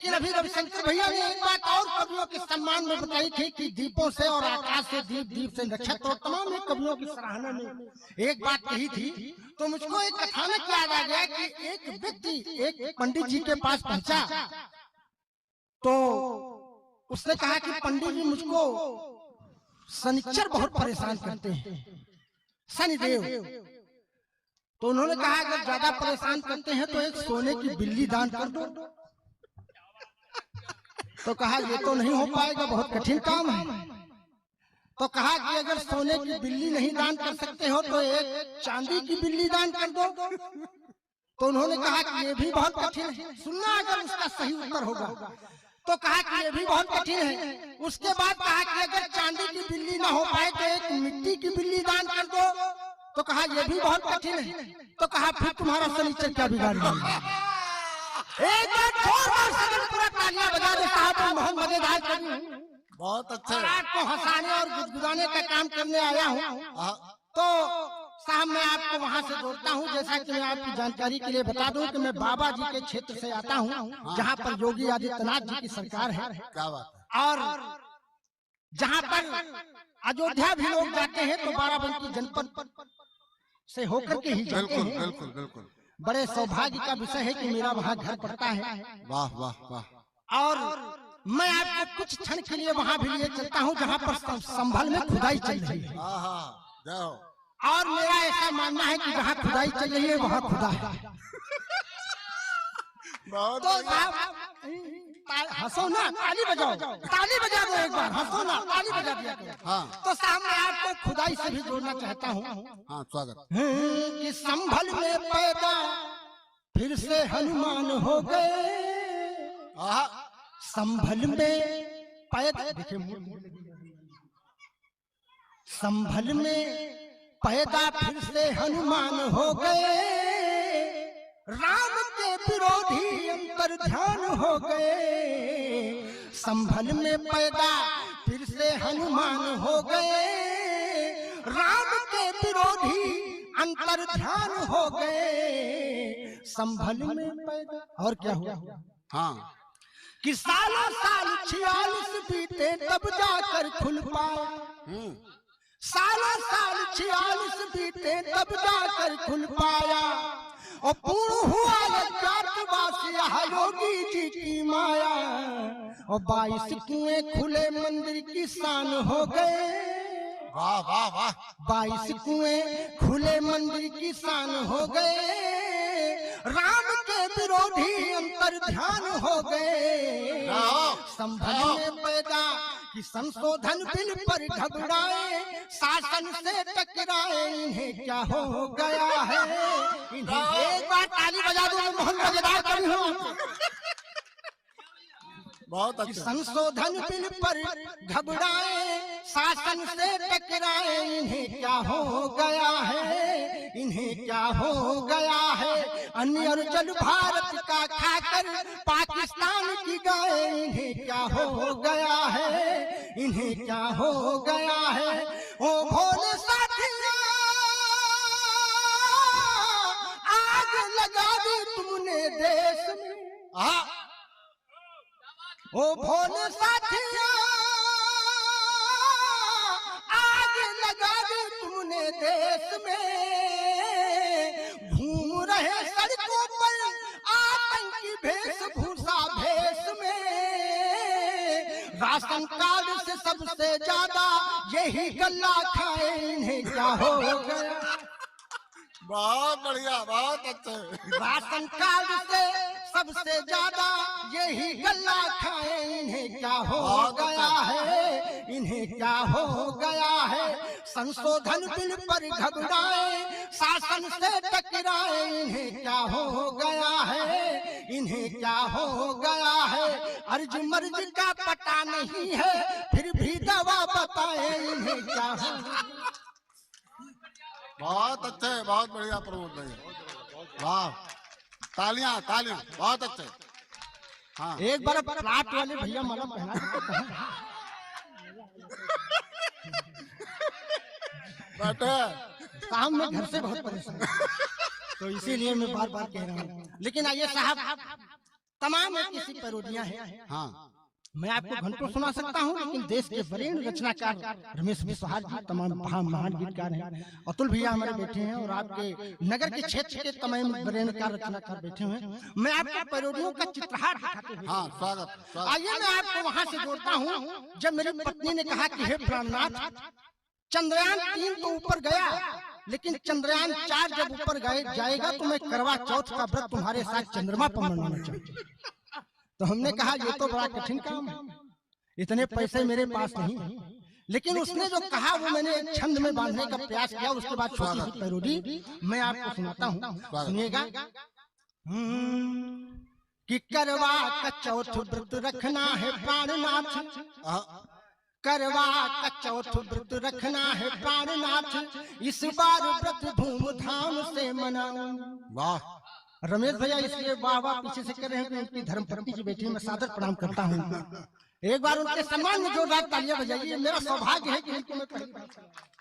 लेकिन अभी रविशंकर भैया ने एक बात और कवियों के सम्मान में बताई थी कि दीपों से और आकाश से दीप, दीप से नक्षत्र, और तमाम कवियों की सराहना में एक बात कही थी। तो मुझको एक कथानक याद आ गया कि एक व्यक्ति एक पंडित जी के पास पहुंचा, तो उसने कहा कि पंडित जी मुझको शनिचर बहुत परेशान करते हैं, शनिदेव। तो उन्होंने कहा अगर ज्यादा परेशान करते हैं तो एक सोने की बिल्ली दान कर दो। तो कहा ये तो नहीं हो पाएगा, बहुत कठिन काम है। तो कहा कि अगर सोने की बिल्ली नहीं दान कर सकते हो तो एक चांदी की बिल्ली दान कर दो। तो उन्होंने कहा कि ये भी बहुत कठिन है, सुनना अगर उसका सही उत्तर होगा। तो कहा कि ये भी बहुत कठिन है। उसके बाद कहा कि अगर चांदी की बिल्ली ना हो पाए तो एक मिट्टी की बिल्ली दान कर दो। तो कहा यह भी बहुत कठिन है। तो कहा फिर तुम्हारा शनिचर क्या बिगाड़ेगा। एक बार जोरदार से पूरा तालियां बजा दो साहब, बहुत मजेदार कवि, बहुत अच्छा। और आपको हंसाने और गुदगुदाने का काम करने आया हूँ। तो साहब मैं आपको वहाँ से जोड़ता हूँ। जैसा कि मैं आपकी जानकारी के लिए बता दूं कि मैं बाबा जी के क्षेत्र से आता हूँ, जहाँ पर योगी आदित्यनाथ जी की सरकार है। क्या बात है। और जहाँ पर अयोध्या भी लोग जाते हैं तो बाराबंकी जनपद से होकर के ही जाते हैं। बिल्कुल बिल्कुल। बड़े सौभाग्य का विषय है कि मेरा वहाँ घर पड़ता है। वाह वाह वाह। और मैं आपको कुछ क्षण के लिए वहाँ भी लिए चलता हूँ जहाँ पर संभल में खुदाई चल रही है। जाओ। और मेरा ऐसा मानना है कि जहाँ खुदाई चल रही है वहाँ खुदा है। बहुत तो हंसो ना, ताली बजाओ, ताली बजा दो एक बार, हंसो ना, ताली बजा दिया करो। हाँ। तो साहब मैं आपको खुदाई से भी जोड़ना चाहता हूँ। हाँ स्वागत। कि संभल में पैदा फिर से हनुमान हो गए। संभल में पैदा, देखिए संभल में पैदा फिर से हनुमान हो गए। राम के विरोधी अंतर ध्यान हो गए। संभल में पैदा फिर से हनुमान हो गए। राम के विरोधी अंतर ध्यान हो गए। संभल में पैदा, और क्या हुआ। हाँ। कि सालों साल 46 बीते तब जाकर खुल पाया। सालों साल 46 बीते तब जाकर खुल पाया। और पूर्ण हुआ अज्ञातवास यहाँ योगी जी की माया। और 22 कुएं खुले मंदिर की शान हो गए। वाह वाह वाह। 22 कुएं खुले मंदिर की शान हो गए। राम के विरोधी अंतर ध्यान हो गए। संभल में पैदा कि संशोधन बिल पर घबराए। शासन से टकराए, इन्हें क्या हो गया है। इन्हें एक बार ताली बजा दो, बहुत मजेदार कवि हूँ। बहुत अच्छा। संशोधन बिल पर घबराए, शासन से टकराए, इन्हें क्या हो गया है। इन्हें क्या हो गया है। अन्य और जल भारत का खाकर पाकिस्तान की गाय, इन्हें क्या हो गया है। इन्हें क्या हो गया है। ओ भोले साथिया आग लगा दी तुमने देश में। ओ भोले साथिया आग लगा दी तुमने देश में। घूम रहे सड़कों पर आतंकी वेशभूषा भेष में। राशन कार्ड से सबसे ज्यादा यही गल्ला खाए, इन्हें क्या हो गया। बहुत बढ़िया, बहुत अच्छे। राशन कार्ड से सबसे ज्यादा यही गल्ला खाए, इन्हें क्या हो गया है। इन्हें क्या हो गया है। संशोधन बिल पर घबराए, शासन से टकराए, इन्हें क्या हो गया है। इन्हें क्या हो गया है। अर्ज मर्ज का पता नहीं है, फिर भी दवा बताए, इन्हें क्या हो। बहुत अच्छे, बहुत बढ़िया प्रमोद भाई, वाह। तालियां तालियां, बहुत अच्छे। हाँ। एक बार प्लाट वाले भैया माला पहना। बैठे। काम में घर से बहुत परेशान, तो इसीलिए मैं बार बार कह रहा हूँ। लेकिन आइए साहब, तमाम एक ऐसी पैरोडियां हैं। हाँ मैं आपको घंटों सुना सकता हूं, लेकिन देश के वरीण रचनाकार रमेश बिस्वाहार जी तमाम महान गीतकार हैं, अतुल भैया हमारे बैठे हैं, और आपके नगर के क्षेत्र के तमाम वरीणकार रचनाकार बैठे हुए हैं। मैं आपको पैरोडियों का चित्रहार दिखाते हुए, हाँ स्वागत आइए मैं आपको वहां से जोड़ता हूँ। जब मेरी पत्नी ने कहा कि हे प्राणनाथ, चंद्रयान 3 तो ऊपर गया, लेकिन चंद्रयान 4 जब ऊपर जाएगा तो मैं करवा चौथ का व्रत तुम्हारे साथ चंद्रमा पर मनाना चाहती हूँ। तो हमने कहा ये तो बड़ा कठिन काम है, इतने पैसे मेरे पास नहीं है। लेकिन उसने जो कहा वो मैंने छंद में बांधने का प्रयास किया। उसके बाद छोटी सी पैरोडी मैं आपको सुनाता हूँ, सुनिएगा। कि करवा का चौथ व्रत रखना है प्राणनाथ, करवा का चौथ व्रत रखना है प्राणनाथ, इस बार व्रत धूमधाम से मनाऊं। वाह रमेश भैया इसलिए वाह वाह पीछे से कर रहे हैं, उनकी धर्मपत्नी जी बैठी, मैं सादर प्रणाम करता हूँ। एक बार उनके सम्मान में जोरदार तालियां बजाइए, मेरा सौभाग्य है कि इनको मैं पहली बार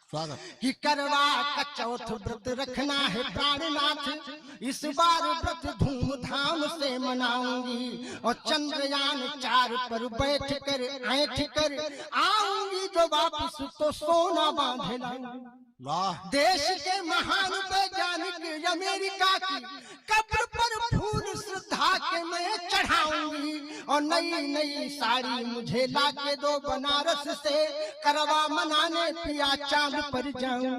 स्वागत। कि करवा का चौथ व्रत रखना है प्राणनाथ, इस बार व्रत धूमधाम से मनाऊंगी, और चंद्रयान 4 पर बैठ कर ऐठ कर आऊंगी, जो वापिस तो सोना बांधे लाऊंगी। वाह देश के महान वैज्ञानिक अमेरिका की कब्र पर फूल श्रद्धा के मैं चढ़ाऊंगी, और नई नई साड़ी मुझे लाके दो बनारस से, करवा मनाने पिया चांद पर जाऊं।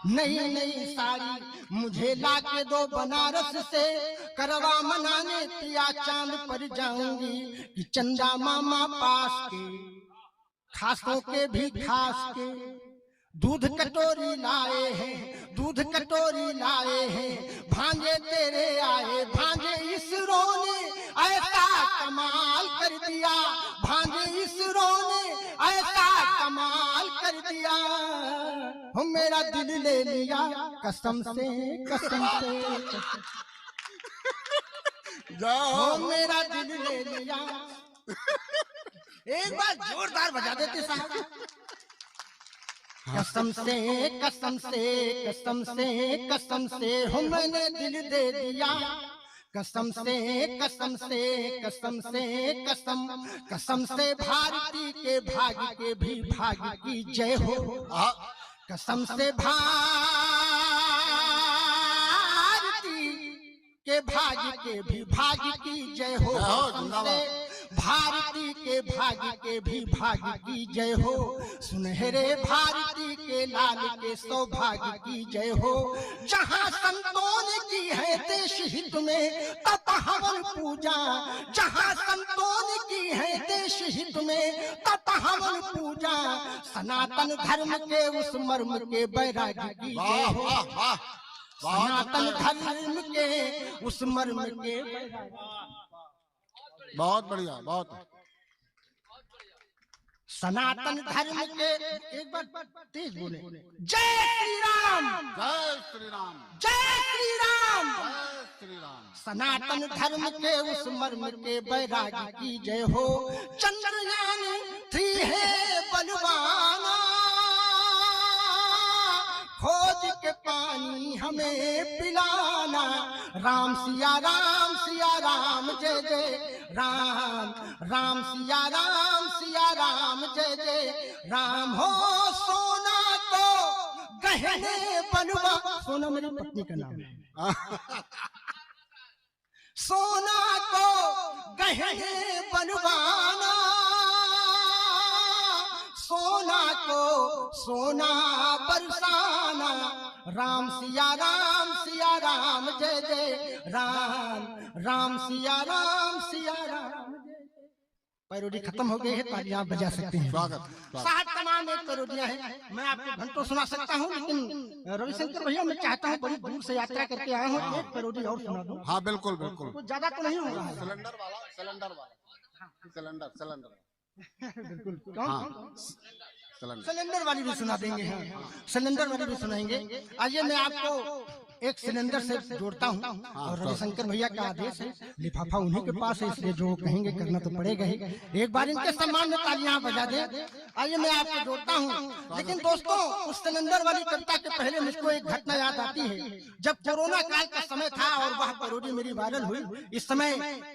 नई नई साड़ी मुझे लाके दो बनारस से, करवा मनाने पिया चांद पर जाऊंगी, कि चंदा मामा पास के खासों के भी खास के दूध कटोरी लाए हैं, दूध कटोरी लाए हैं, भांजे तेरे आए भांजे इसरो ने ऐसा कमाल कर दिया, भांजे इसरो ने ऐसा कमाल कर दिया, हो मेरा दिल ले लिया कसम से कसम से, हो मेरा दिल ले लिया। एक बार जोरदार बजा देते साहब। कसम से कसम से कसम से कसम से हो मैंने दिल दे दिया, कसम से कसम से कसम से कसम कसम से भारती के भाग्य के भी भाग्य की जय हो, कसम से भारती के भाग्य के भी भाग्य की जय हो, कसम से भारती के भाग्य के भी भाग्य की जय हो, सुनहरे भारती के लाल के सौभाग्य की जय हो, जहाँ संतों ने की है देश हित में तपहवन पूजा, जहाँ संतों ने की है देश हित में तपहवन पूजा, सनातन धर्म के उस मर्म के बैरागी की जय हो, सनातन धर्म के उस मर्म के बहुत बढ़िया बहुत सनातन धर्म के, एक बार तेज बोले, जय श्री राम जय श्री राम जय श्री राम, जय श्री राम। सनातन धर्म के उस मर्म के बैरागी की जय हो, चंद्रयान 3 है बलवाना, खोज के पानी हमें पिलाना, राम सिया राम जय जय राम, राम सिया राम जय जय राम, हो सोना तो गहने बनवा, सोना मेरी पत्नी का नाम है, सोना को गहने बनवाना, सोना को सोना बरसाना, राम सिया राम जय जय राम, राम सिया राम पैरोडी खत्म हो गई है, तालियां बजा सकते हैं। स्वागत 7 तमाम एक पैरोडियां हैं, मैं आपको घंटों सुना सकता हूं, लेकिन रविशंकर भैया मैं चाहता हूं बड़ी दूर से यात्रा करके आया हूं, एक पैरोडी और सुना दूं। हाँ बिल्कुल बिल्कुल, कुछ ज्यादा तो नहीं होगा। सिलेंडर वाला सिलेंडर वाला सिलेंडर बिल्कुल। कौन सिलेंडर वाली भी सुना देंगे। हाँ, सिलेंडर वाली भी सुनाएंगे। आइए मैं आपको एक सिलेंडर से जोड़ता हूँ और रविशंकर भैया का आदेश है, लिफाफा उन्हीं के पास है, इसलिए जो कहेंगे करना तो पड़ेगा ही। एक बार इनके सम्मान में तालियां बजा दें। आइए मैं आपको जोड़ता हूँ। लेकिन दोस्तों, उस सिलेंडर वाली कविता के पहले मुझको एक घटना याद आती है। जब कोरोना काल का समय था और वह पैरोडी मेरी वायरल हुई, इस समय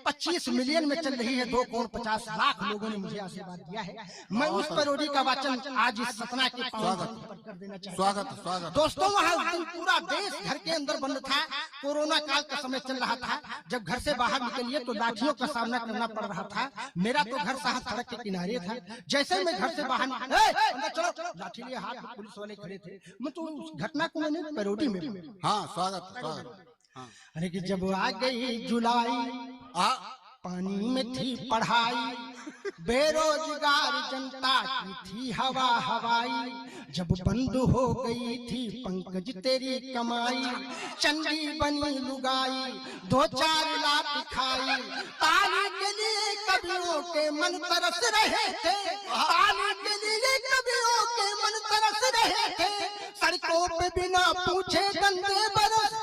25 मिलियन में चल रही है। 2 करोड़ 50 लाख लोगों ने मुझे आशीर्वाद दिया है। मैं उस पैरोडी का वाचन आज इस सतना के पावन पर कर देना चाहता हूं। स्वागत दोस्तों, वहाँ पूरा देश घर के अंदर बंद था। कोरोना काल का समय चल रहा था। जब घर से बाहर निकलिए तो लाठियों का सामना करना पड़ रहा था। मेरा तो घर साहब सड़क के किनारे था। जैसे मैं घर से बाहर अंदर चलो, लाठी लिए हाथ में पुलिस वाले खड़े थे। मैं तो उस घटना को मैंने पैरोडी में। हाँ, स्वागत। हाँ। अरे कि जब आ गई जुलाई, पानी में थी पढ़ाई, बेरोजगार जनता की थी हवा हवाई। जब बंद हो गई थी पंकज तेरी कमाई, चंदी बनी लुगाई, 2-4 लाख खाई। ताली के लिए कवियों के मन तरस रहे थे, ताली के लिए कवियों के मन तरस रहे थे। सड़कों पे बिना पूछे गंदे बरस,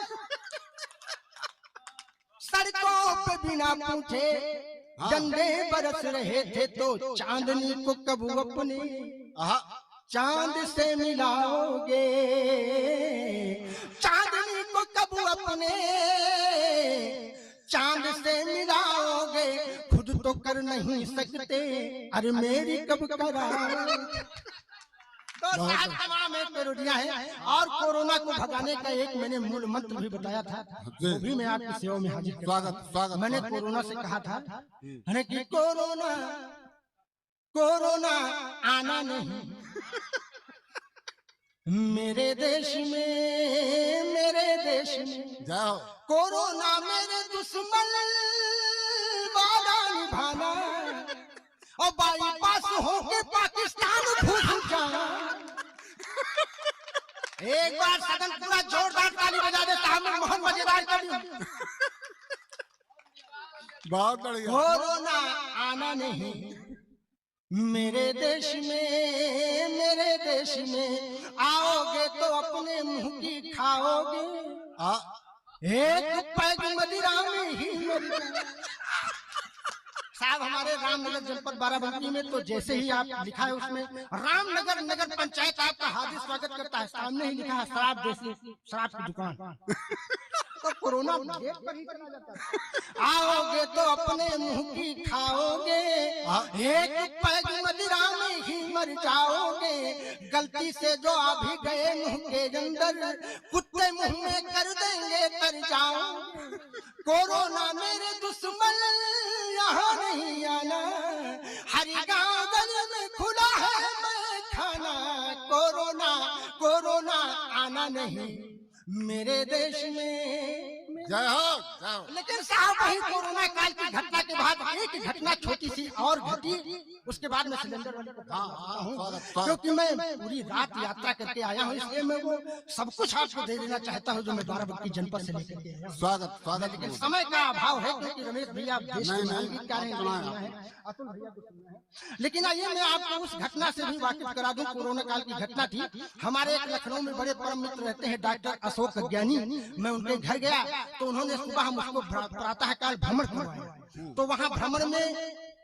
सड़कों पे बिना पूछे डंडे बरस रहे थे। तो चांदनी को कब अपने चांद से मिलाओगे, चांदनी को कब अपने चांद से मिलाओगे। खुद तो कर नहीं सकते, अरे मेरी कब कराओगे। तो तमाम एक पैरोडियां हैं। और कोरोना को भगाने का एक मैंने मूल मंत्र भी बताया था, वो भी मैं आपकी सेवा में हाजिर करता हूं। स्वागत। मैंने कोरोना से कहा था कि कोरोना आना नहीं मेरे देश में, मेरे देश में। जाओ। कोरोना मेरे दुश्मन, वादा निभाना और बाईपास होके पाकिस्तान घुस जाना। एक बार सदन पूरा जोरदार ताली बजा दे, तामिल मोहन मजेदार कर। बहुत बढ़िया। कोरोना आना नहीं मेरे देश में, मेरे देश में। आओगे तो अपने मुंह की खाओगे, एक पैग मदिरा में ही मर। साहब, हमारे रामनगर जनपद बाराबंकी में तो जैसे ही आप लिखा है उसमें रामनगर नगर पंचायत आपका हार्दिक स्वागत करता है। सामने ही लिखा है शराब देसी, शराब की दुकान। तो कोरोना गेट पर ही चला जाता है। आओगे तो अपने मुंह की खाओगे, एक पैग मदिरा में ही मर जाओगे। गलती से जो अभी गए मुंह के अंदर, कुत्ते मुंह में कर देंगे तर जाओगे। कोरोना मेरे दुश्मन, यहाँ नहीं आना। हर गाँव गली में खुला है मैं खाना। कोरोना, कोरोना आना नहीं मेरे देश में। जय हो, जय हो। लेकिन साहब, वही कोरोना काल की घटना के बाद एक घटना छोटी सी और घटी। उसके बाद मैं सिलेंडर वाले को हूँ, क्योंकि मैं पूरी रात यात्रा करके आया हूँ, इसलिए मैं वो सब कुछ आपको दे देना चाहता हूँ जो मैं बाराबंकी जनपद से लेकर के आया हूँ। स्वागत। लेकिन समय का अभाव है, क्योंकि रमेश भैया देश के गीतकार हैं, अतुल भैया को सुनना है। लेकिन आइए मैं आपको उस घटना से भी वाकिफ करा दूं। कोरोना काल की घटना थी। हमारे एक लखनऊ में बड़े परम मित्र रहते हैं, डॉक्टर अशोक ज्ञानी। मैं उनके घर गया तो उन्होंने सुबह मुझको प्रातः काल भ्रमण करवाया। तो वहाँ भ्रमण में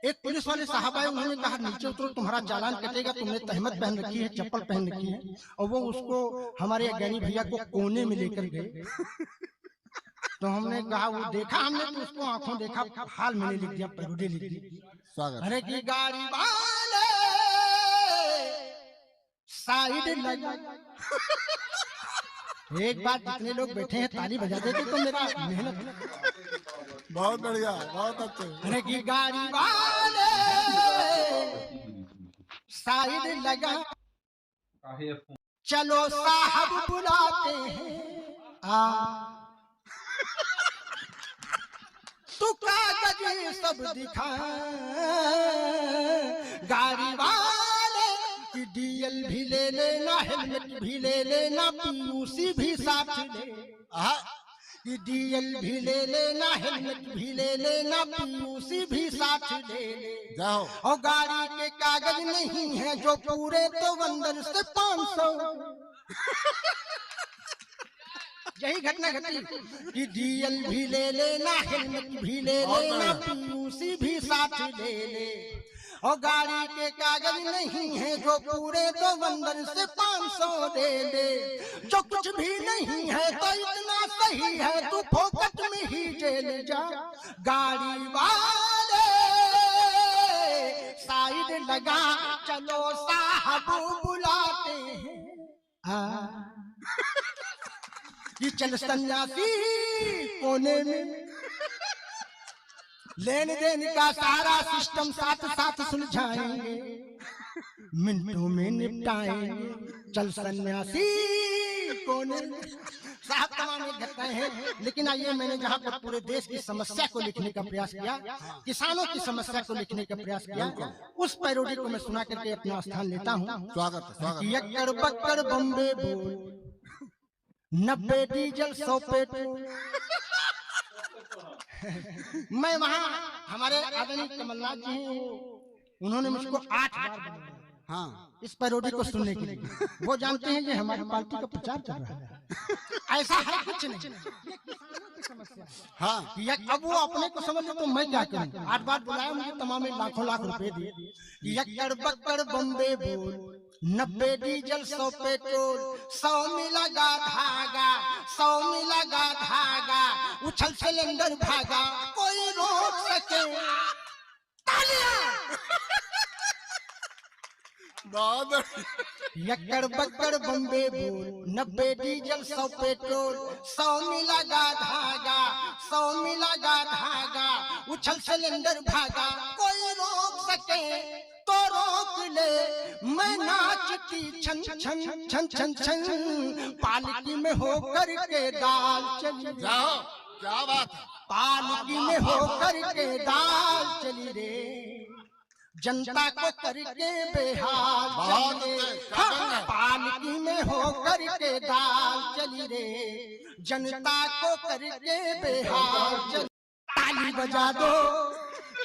एक पुलिस वाले साहब आए। उन्होंने कहा नीचे उतरो, तुम्हारा चालान कटेगा। तुमने तहमत पहन रखी है, चप्पल पहन रखी है। और वो उसको हमारे ज्ञानी भैया को कोने में लेकर गए। तो हमने कहा, वो देखा हमने तो उसको आंखों देखा, हाल मैंने लिख दिया, पैरोडी लिख दी। अरे की गाड़ी वाले साइड लगा। एक बार जितने लोग बैठे हैं ताली बजा देते तो मेरा मेहनत। बहुत बढ़िया, बहुत अच्छे। अरे की गाड़ी वाले साइड लगा, चलो साहब बुलाते हैं। तू कागज सब दिखा, गाड़ी वाले की डीएल भी ले लेना, हेलमेट भी ले लेना, पीयूसी भी साथ ले। कि डीएल भी ले लेना, हेलमेट भी ले लेना, पीयूसी भी साथ ले ले। जाओ और गाड़ी के कागज नहीं है जो पूरे, तो अंदर से 500। यही घटना घटी कि डीएल भी ले लेना, हेलमेट भी ले लेना, पीयूसी भी साथ ले ले। और गाड़ी के कागज नहीं है जो पूरे, तो अंदर से 500 दे दे। जो कुछ भी नहीं है तो इतना सही है, तू फोकट में ही जेल जा। गाड़ी वाले साइड लगा, चलो साहब बुलाते हैं। कि चल सन्यासी कोने में, लेन देन का सारा सिस्टम साथ साथ सुलझाएंगे, मिनटों में निपटाएंगे। चल सन्यासी कोने में। साहब तमाम घटनाएं हैं, लेकिन आइए मैंने जहाँ पर पूरे देश की समस्या को लिखने का प्रयास किया, किसानों की समस्या को लिखने का प्रयास किया, उस पैरोडी को मैं सुना करके अपना स्थान लेता हूँ। स्वागत है। यक्कर बक्कर बम्बे बोल, 90 डीजल 100 पेट्रोल। मैं वहाँ हमारे आदरणीय कमलनाथ जी हैं, उन्होंने मुझको 8 बार बुलाया हाँ इस पैरोडी को सुनने के लिए। वो जानते हैं कि हमारी पार्टी का प्रचार चल रहा है। ऐसा है कुछ नहीं, ये किसानों की समस्या है। हाँ अब वो अपने को समझ तो मैं क्या करूं। 8 बार बुलाया, मुझे तमाम लाखों लाख रुपए दिए। यक्कर बक्कर बम्बे बोल, 90 डीजल 100 पेट्रोल, 100 में लगा धागा, 100 में लगा धागा, उछल सिलेंडर भागा, कोई रोक सके। तालियां। यक्कर बक्कर बम्बे बोल, 90 डीजल 100 पेट्रोल, 100 में लगा धागा, 100 में लगा धागा, उछल सिलेंडर भागा, कोई रोक सके तो रोक ले। मैं नाचती छन छन छन छन छन, पालकी में होकर के दाल चली। जाओ क्या बात है। पालकी में होकर के दाल चली रे, जनता को करके बेहाल चली रे। हाँ, पालकी में होकर के दाल चली रे, जनता को करके बेहाल चली। ताली बजा दो,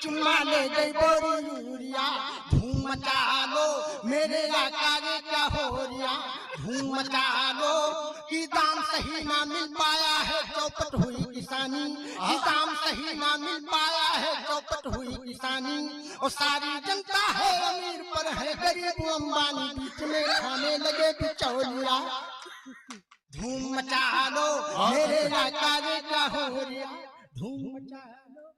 चुम्मा ले गई बोरी यूरिया, धूम मचा लो मेरे आका रे क्या हो रिया। धूम मचा लो कि दाम सही ना मिल पाया है, चौपट हुई किसानी। कि दाम सही ना मिल पाया है, चौपट हुई किसानी। और सारी जनता है अमीर पर है गरीब अंबानी, बीच में खाने लगे बिचौलिया। धूम मचा लो मेरे आका रे क्या हो रिया, धूम मचा लो।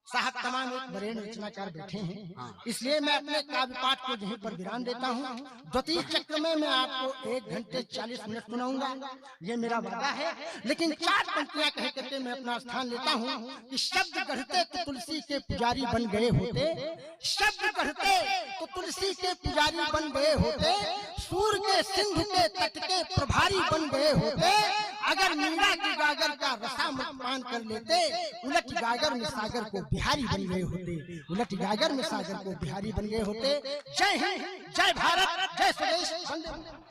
साहब तमाम एक वरेण्य रचनाकार बैठे हैं, इसलिए मैं अपने काव्य पाठ को यहीं पर विराम देता हूँ। द्वितीय चक्र में मैं आपको 1 घंटे 40 मिनट सुनाऊंगा, ये मेरा वादा है। लेकिन 4 पंक्तियां कह करके मैं अपना स्थान लेता हूँ कि शब्द गढ़ते तो तुलसी के पुजारी बन गए होते, शब्द गढ़ते तो तुलसी के पुजारी बन गए होते, सूर के सिंधु के तट के प्रभारी बन गए होते। अगर मीरा की गागर का रसामृत पान कर लेते, उलट गागर में सागर को बिहारी बन गए होते, उलट गागर में सागर को बिहारी बन गए होते। जय हिंद, जय भारत, जय स्वदेश, वंदे मातरम।